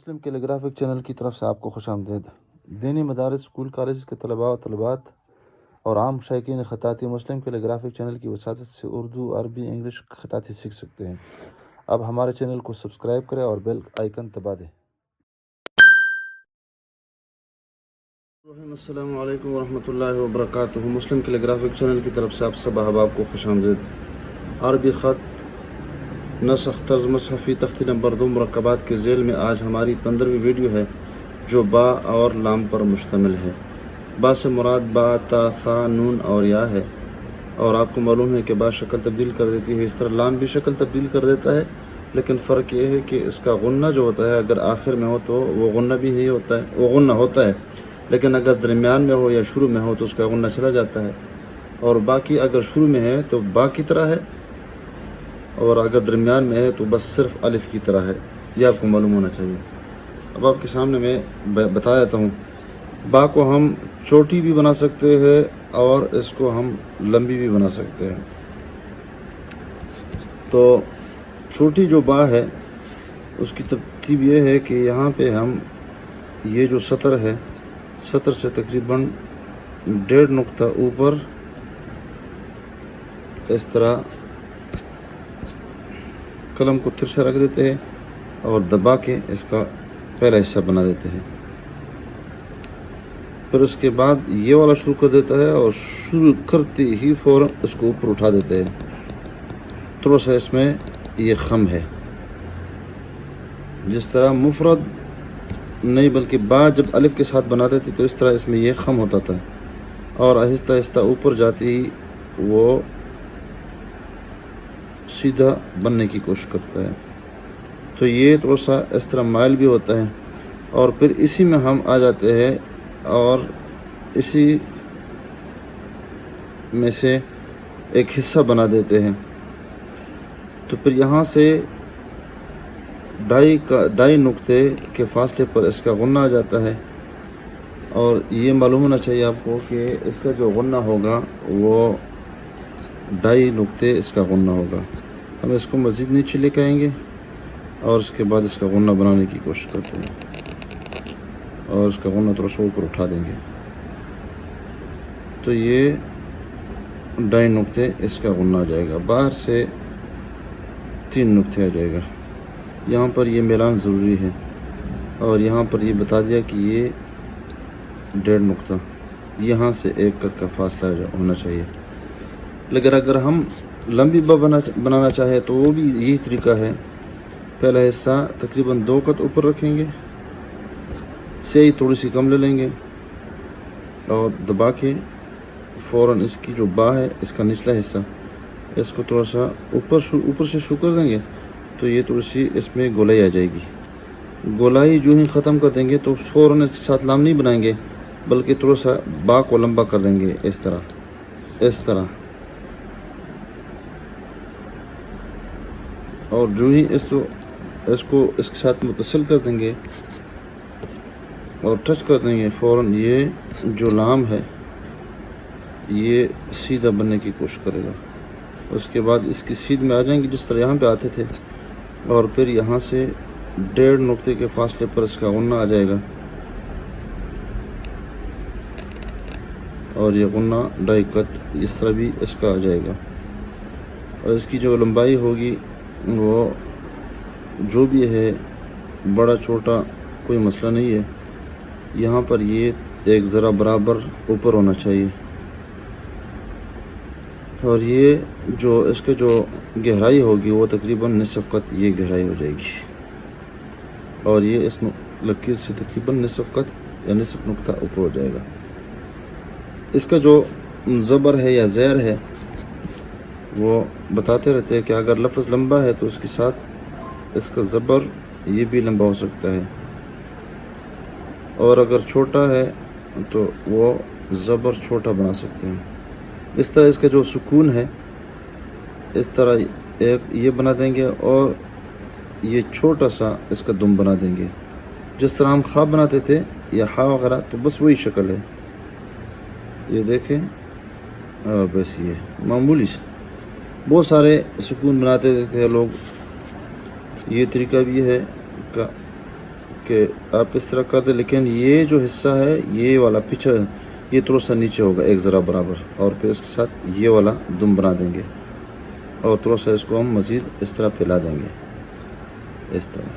مسلم کیلیگرافک channel کی طرف سے آپ کو خوش آمدید۔ دینی مدارس، اسکول کالجز کے طلباء و طالبات اور عام شائقین خطاطی مسلم کیلیگرافک چینل کی وساطت سے اردو، عربی، انگلش خطاطی سیکھ سکتے ہیں۔ اب ہمارے چینل کو سبسکرائب کریں اور بیل آئیکن دبا دیں۔ السلام علیکم ورحمۃ اللہ وبرکاتہ۔ مسلم کیلیگرافک چینل کی طرف سے آپ سب احباب کو خوش آمدید۔ عربی خط نسخ طرز مصحفی تختی نمبر 2 مرکبات کے ذیل میں آج ہماری 15ویں ویڈیو ہے جو با اور لام پر مشتمل ہے۔ با سے مراد با، تا، ثا، نون اور یا ہے، اور آپ کو معلوم ہے کہ با شکل تبدیل کر دیتی ہے، اس طرح لام بھی شکل تبدیل کر دیتا ہے، لیکن فرق یہ ہے کہ اس کا غنہ جو ہوتا ہے اگر آخر میں ہو تو وہ غنہ بھی نہیں ہوتا ہے، وہ غنہ ہوتا ہے، لیکن اگر درمیان میں ہو یا شروع میں ہو تو اس کا غنہ چلا جاتا ہے، اور باقی اگر شروع میں ہے تو با کی طرح ہے، اور اگر درمیان میں ہے تو بس صرف الف کی طرح ہے۔ یہ آپ کو معلوم ہونا چاہیے۔ اب آپ کے سامنے میں بتا دیتا ہوں۔ با کو ہم چھوٹی بھی بنا سکتے ہیں اور اس کو ہم لمبی بھی بنا سکتے ہیں۔ تو چھوٹی جو با ہے اس کی ترتیب یہ ہے کہ یہاں پہ ہم یہ جو سطر ہے، سطر سے تقریباً 1.5 نقطہ اوپر اس طرح قلم کو ترچھا رکھ دیتے ہیں اور دبا کے اس کا پہلا حصہ بنا دیتے ہیں۔ پھر اس کے بعد یہ والا شروع کر دیتا ہے اور شروع کرتے ہی فوراً اس کو اوپر اٹھا دیتے ہیں۔ تھوڑا سا اس میں یہ خم ہے، جس طرح مفرد نہیں بلکہ با جب الف کے ساتھ بناتے تھے تو اس طرح اس میں یہ خم ہوتا تھا، اور آہستہ آہستہ اوپر جاتے ہی وہ سیدھا بننے کی کوشش کرتا ہے۔ تو یہ تھوڑا سا اس طرح مائل بھی ہوتا ہے، اور پھر اسی میں ہم آ جاتے ہیں اور اسی میں سے ایک حصہ بنا دیتے ہیں۔ تو پھر یہاں سے 2.5 نقطے کے فاصلے پر اس کا غنہ آ جاتا ہے، اور یہ معلوم ہونا چاہیے آپ کو کہ اس کا جو غنہ ہوگا وہ 2.5 نقطے اس کا غنہ ہوگا۔ ہم اس کو مزید نیچے لے کے آئیں گے اور اس کے بعد اس کا غنہ بنانے کی کوشش کرتے ہیں، اور اس کا غنہ تھوڑا سا اوپر اٹھا دیں گے۔ تو یہ 2.5 نقطے اس کا غنہ آ جائے گا، باہر سے 3 نقطے آ جائے گا۔ یہاں پر یہ میلان ضروری ہے، اور یہاں پر یہ بتا دیا کہ یہ 1.5 نقطہ یہاں سے 1 قد کا فاصلہ ہونا چاہیے۔ لیکن اگر ہم لمبی با بنانا چاہے تو وہ بھی یہی طریقہ ہے۔ پہلا حصہ تقریباً 2 قد اوپر رکھیں گے، سیاہی تھوڑی سی کم لے لیں گے اور دبا کے فوراً اس کی جو با ہے اس کا نچلا حصہ اس کو تھوڑا سا اوپر سے شروع کر دیں گے، تو یہ تھوڑی سی اس میں گولائی آ جائے گی۔ گولائی جو ہی ختم کر دیں گے تو فوراً اس کے ساتھ لام نہیں بنائیں گے، بلکہ تھوڑا سا با کو لمبا کر دیں گے، اس طرح، اور جو ہی اس کو اس کے ساتھ متصل کر دیں گے اور ٹچ کر دیں گے، فوراً یہ جو لام ہے یہ سیدھا بننے کی کوشش کرے گا۔ اس کے بعد اس کی سیدھ میں آ جائیں گے جس طرح یہاں پہ آتے تھے، اور پھر یہاں سے 1.5 نقطے کے فاصلے پر اس کا غنہ آ جائے گا، اور یہ غنہ 2.5 قد اس طرح بھی اس کا آ جائے گا، اور اس کی جو لمبائی ہوگی وہ جو بھی ہے بڑا چھوٹا کوئی مسئلہ نہیں ہے، یہاں پر یہ ایک ذرا برابر اوپر ہونا چاہیے، اور یہ جو اس کے جو گہرائی ہوگی وہ تقریباً نصف قد یہ گہرائی ہو جائے گی، اور یہ اس لکیر سے تقریباً نصف قد یا نصف نقطہ اوپر ہو جائے گا۔ اس کا جو زبر ہے یا زیر ہے وہ بتاتے رہتے ہیں کہ اگر لفظ لمبا ہے تو اس کے ساتھ اس کا زبر یہ بھی لمبا ہو سکتا ہے، اور اگر چھوٹا ہے تو وہ زبر چھوٹا بنا سکتے ہیں۔ اس طرح اس کا جو سکون ہے اس طرح ایک یہ بنا دیں گے، اور یہ چھوٹا سا اس کا دم بنا دیں گے، جس طرح ہم خا بناتے تھے یا ہا وغیرہ، تو بس وہی شکل ہے، یہ دیکھیں، اور بس یہ معمولی سے بہت سارے سکون بناتے تھے لوگ۔ یہ طریقہ بھی ہے کہ آپ اس طرح کر دیں، لیکن یہ جو حصہ ہے یہ والا پیچھے یہ تھوڑا سا نیچے ہوگا ایک ذرا برابر، اور پھر اس کے ساتھ یہ والا دم بنا دیں گے اور تھوڑا سا اس کو ہم مزید اس طرح پھیلا دیں گے اس طرح.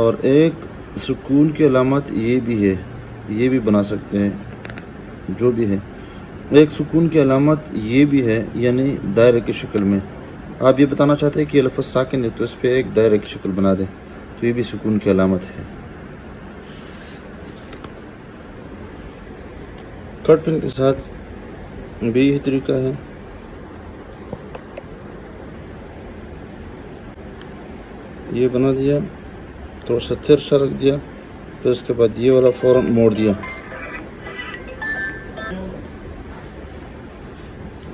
اور ایک سکون کی علامت یہ بھی ہے، یہ بھی بنا سکتے ہیں جو بھی ہے. ایک سکون کی علامت یہ بھی ہے، یعنی دائرے کی شکل میں. آپ یہ بتانا چاہتے ہیں کہ یہ لفظ ساکن ہے تو اس پہ ایک دائرے کی شکل بنا دیں، تو یہ بھی سکون کی علامت ہے. کٹ پن کے ساتھ بھی یہی طریقہ ہے. یہ بنا دیا، تھوڑا سا ترچھا رکھ دیا، پھر اس کے بعد یہ والا فوراً موڑ دیا.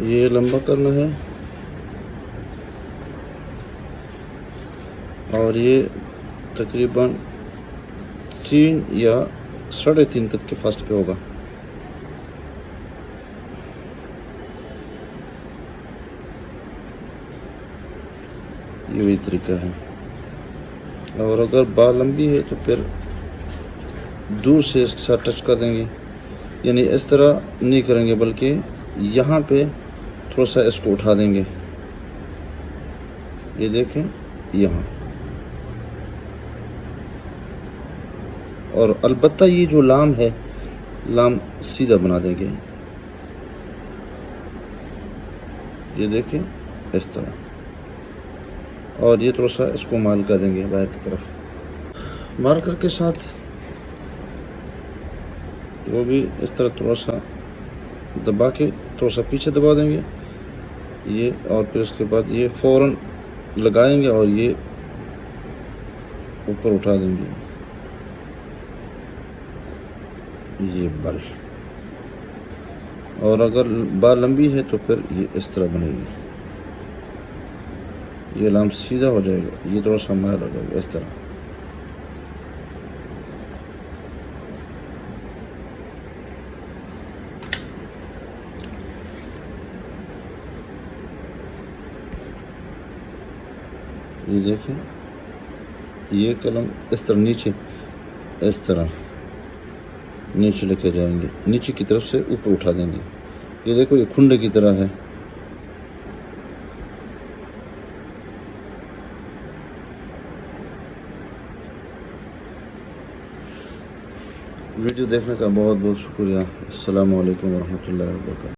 یہ لمبا کرنا ہے اور یہ تقریباً 3 یا 3.5 قد کے فاصلے پہ ہوگا. یہ وہی طریقہ ہے. اور اگر بال لمبی ہے تو پھر دور سے اس کے ساتھ ٹچ کر دیں گے، یعنی اس طرح نہیں کریں گے بلکہ یہاں پہ تھوڑا سا اس کو اٹھا دیں گے. یہ دیکھیں یہاں، اور البتہ یہ جو لام ہے لام سیدھا بنا دیں گے. یہ دیکھیں اس طرح، اور یہ تھوڑا سا اس کو مال کر دیں گے باہر کی طرف. مارکر کے ساتھ وہ بھی اس طرح تھوڑا سا دبا کے تھوڑا سا پیچھے دبا دیں گے یہ، اور پھر اس کے بعد یہ فوراً لگائیں گے اور یہ اوپر اٹھا دیں گے. یہ بال، اور اگر بال لمبی ہے تو پھر یہ اس طرح بنے گی. یہ لام سیدھا ہو جائے گا، یہ تھوڑا سا مائل ہو جائے گا اس طرح. یہ دیکھیں یہ قلم اس طرح نیچے، اس طرح نیچے لے کے جائیں گے، نیچے کی طرف سے اوپر اٹھا دیں گے. یہ دیکھو یہ کھنڈے کی طرح ہے. ویڈیو دیکھنے کا بہت بہت شکریہ. السلام علیکم ورحمۃ اللہ وبرکاتہ.